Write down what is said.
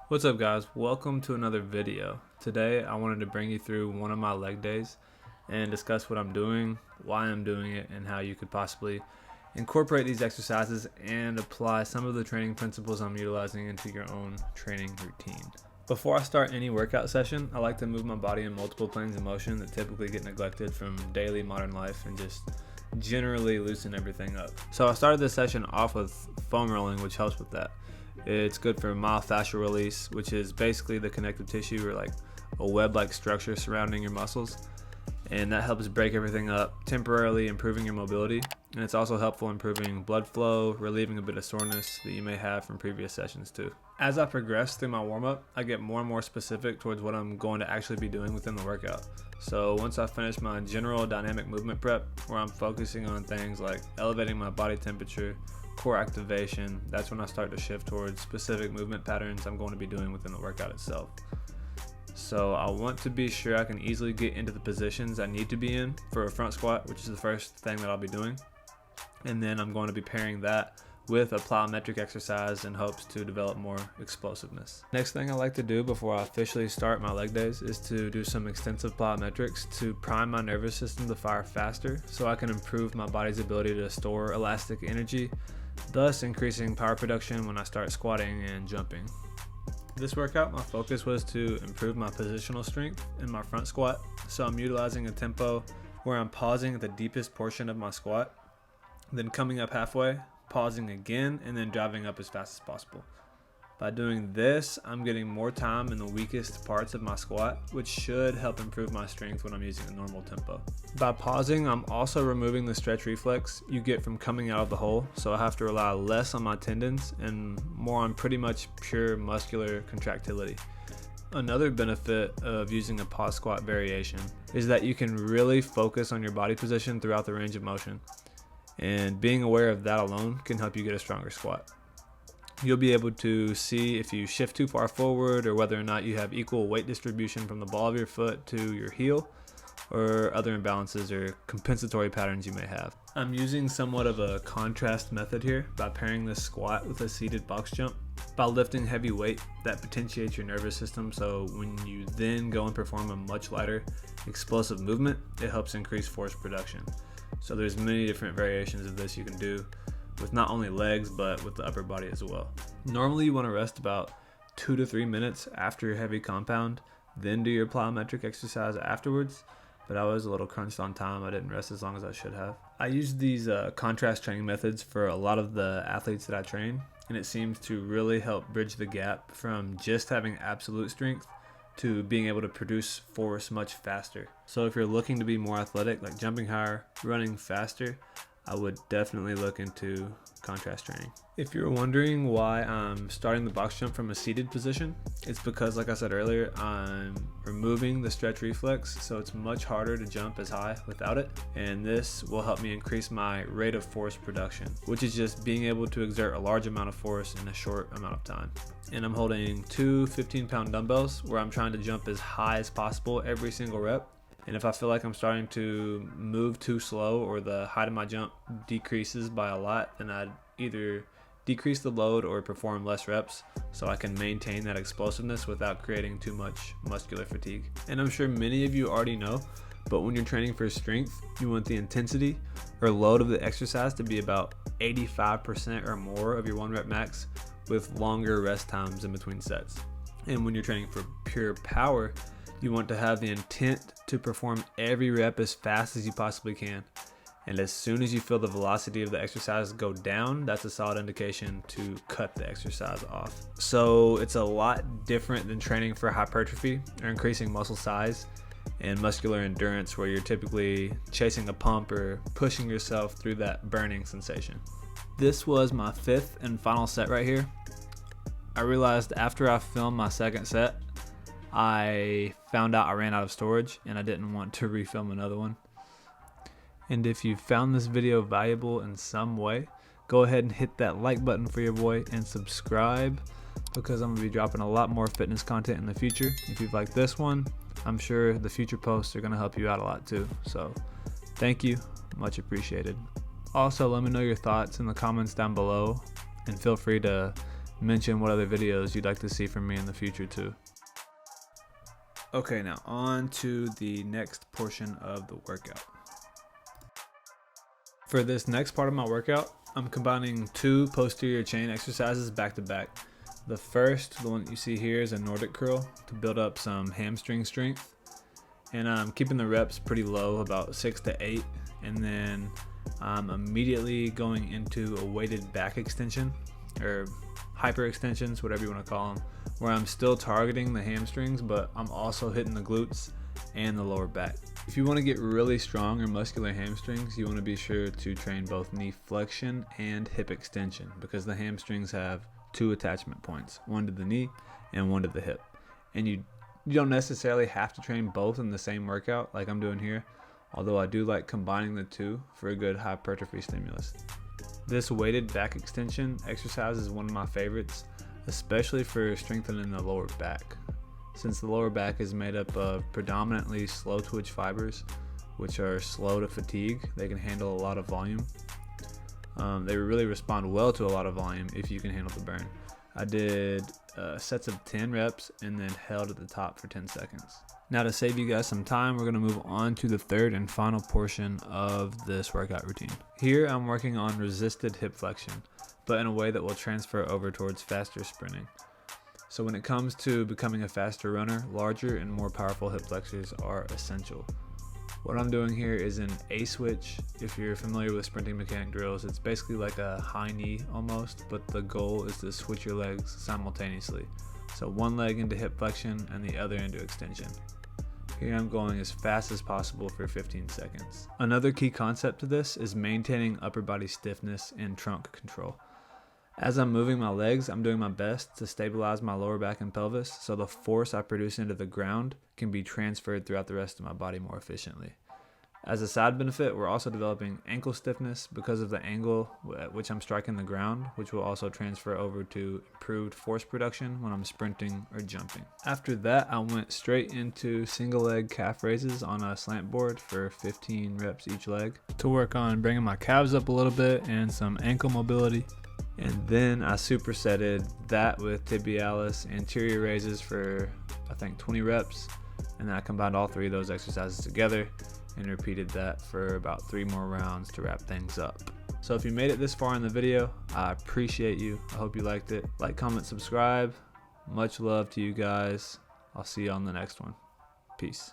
What's up guys, welcome to another video. Today I wanted to bring you through one of my leg days and discuss what I'm doing, why I'm doing it, and how you could possibly incorporate these exercises and apply some of the training principles I'm utilizing into your own training routine. Before I start any workout session, I like to move my body in multiple planes of motion that typically get neglected from daily modern life and just generally loosen everything up. So I started this session off with foam rolling, which helps with that. It's good for myofascial release, which is basically the connective tissue or like a web-like structure surrounding your muscles. And that helps break everything up, temporarily improving your mobility. And it's also helpful improving blood flow, relieving a bit of soreness that you may have from previous sessions too. As I progress through my warm-up, I get more and more specific towards what I'm going to actually be doing within the workout. So once I finish my general dynamic movement prep, where I'm focusing on things like elevating my body temperature, core activation, that's when I start to shift towards specific movement patterns I'm going to be doing within the workout itself. So I want to be sure I can easily get into the positions I need to be in for a front squat, which is the first thing that I'll be doing. And then I'm going to be pairing that with a plyometric exercise in hopes to develop more explosiveness. Next thing I like to do before I officially start my leg days is to do some extensive plyometrics to prime my nervous system to fire faster so I can improve my body's ability to store elastic energy, thus increasing power production when I start squatting and jumping. This workout, my focus was to improve my positional strength in my front squat, so I'm utilizing a tempo where I'm pausing at the deepest portion of my squat, then coming up halfway, pausing again, and then driving up as fast as possible. By doing this, I'm getting more time in the weakest parts of my squat, which should help improve my strength when I'm using a normal tempo. By pausing, I'm also removing the stretch reflex you get from coming out of the hole, so I have to rely less on my tendons and more on pretty much pure muscular contractility. Another benefit of using a pause squat variation is that you can really focus on your body position throughout the range of motion, and being aware of that alone can help you get a stronger squat. You'll be able to see if you shift too far forward or whether or not you have equal weight distribution from the ball of your foot to your heel, or other imbalances or compensatory patterns you may have. I'm using somewhat of a contrast method here by pairing this squat with a seated box jump. By lifting heavy weight, that potentiates your nervous system, so when you then go and perform a much lighter, explosive movement, it helps increase force production. So there's many different variations of this you can do with not only legs, but with the upper body as well. Normally you want to rest about 2 to 3 minutes after your heavy compound, then do your plyometric exercise afterwards, but I was a little crunched on time. I didn't rest as long as I should have. I use these contrast training methods for a lot of the athletes that I train, and it seems to really help bridge the gap from just having absolute strength to being able to produce force much faster. So if you're looking to be more athletic, like jumping higher, running faster, I would definitely look into contrast training. If you're wondering why I'm starting the box jump from a seated position, it's because, like I said earlier, I'm removing the stretch reflex, so it's much harder to jump as high without it, and this will help me increase my rate of force production, which is just being able to exert a large amount of force in a short amount of time. And I'm holding two 15-pound dumbbells where I'm trying to jump as high as possible every single rep. And if I feel like I'm starting to move too slow or the height of my jump decreases by a lot, then I'd either decrease the load or perform less reps so I can maintain that explosiveness without creating too much muscular fatigue. And I'm sure many of you already know, but when you're training for strength, you want the intensity or load of the exercise to be about 85% or more of your 1 rep max, with longer rest times in between sets. And when you're training for pure power, you want to have the intent to perform every rep as fast as you possibly can. And as soon as you feel the velocity of the exercise go down, that's a solid indication to cut the exercise off. So it's a lot different than training for hypertrophy or increasing muscle size and muscular endurance, where you're typically chasing a pump or pushing yourself through that burning sensation. This was my 5th and final set right here. I realized after I filmed my 2nd set, I found out I ran out of storage and I didn't want to refilm another one. And if you found this video valuable in some way, go ahead and hit that like button for your boy and subscribe, because I'm going to be dropping a lot more fitness content in the future. If you've liked this one, I'm sure the future posts are going to help you out a lot too. So thank you, much appreciated. Also, let me know your thoughts in the comments down below, and feel free to mention what other videos you'd like to see from me in the future too. Okay, now on to the next portion of the workout. For this next part of my workout, I'm combining 2 posterior chain exercises back to back. The first, the one that you see here, is a Nordic Curl to build up some hamstring strength. And I'm keeping the reps pretty low, about 6 to 8. And then I'm immediately going into a weighted back extension, or hyper extensions, whatever you want to call them, where I'm still targeting the hamstrings, but I'm also hitting the glutes and the lower back. If you want to get really strong or muscular hamstrings, you want to be sure to train both knee flexion and hip extension, because the hamstrings have 2 attachment points, one to the knee and one to the hip. And you don't necessarily have to train both in the same workout like I'm doing here, although I do like combining the 2 for a good hypertrophy stimulus. This weighted back extension exercise is one of my favorites, especially for strengthening the lower back. Since the lower back is made up of predominantly slow twitch fibers, which are slow to fatigue, they can handle a lot of volume. They really respond well to a lot of volume if you can handle the burn. I did sets of 10 reps and then held at the top for 10 seconds. Now, to save you guys some time, we're going to move on to the third and final portion of this workout routine. Here I'm working on resisted hip flexion, but in a way that will transfer over towards faster sprinting. So when it comes to becoming a faster runner, larger and more powerful hip flexors are essential. What I'm doing here is an A switch. If you're familiar with sprinting mechanic drills, it's basically like a high knee almost, but the goal is to switch your legs simultaneously. So one leg into hip flexion and the other into extension. Here I'm going as fast as possible for 15 seconds. Another key concept to this is maintaining upper body stiffness and trunk control. As I'm moving my legs, I'm doing my best to stabilize my lower back and pelvis so the force I produce into the ground can be transferred throughout the rest of my body more efficiently. As a side benefit, we're also developing ankle stiffness because of the angle at which I'm striking the ground, which will also transfer over to improved force production when I'm sprinting or jumping. After that, I went straight into single leg calf raises on a slant board for 15 reps each leg to work on bringing my calves up a little bit and some ankle mobility. And then I supersetted that with tibialis anterior raises for I think 20 reps, and then I combined all 3 of those exercises together and repeated that for about 3 more rounds to wrap things up. So if you made it this far in the video, I appreciate you. I hope you liked it. Like, comment, subscribe. Much love to you guys. I'll see you on the next one. Peace.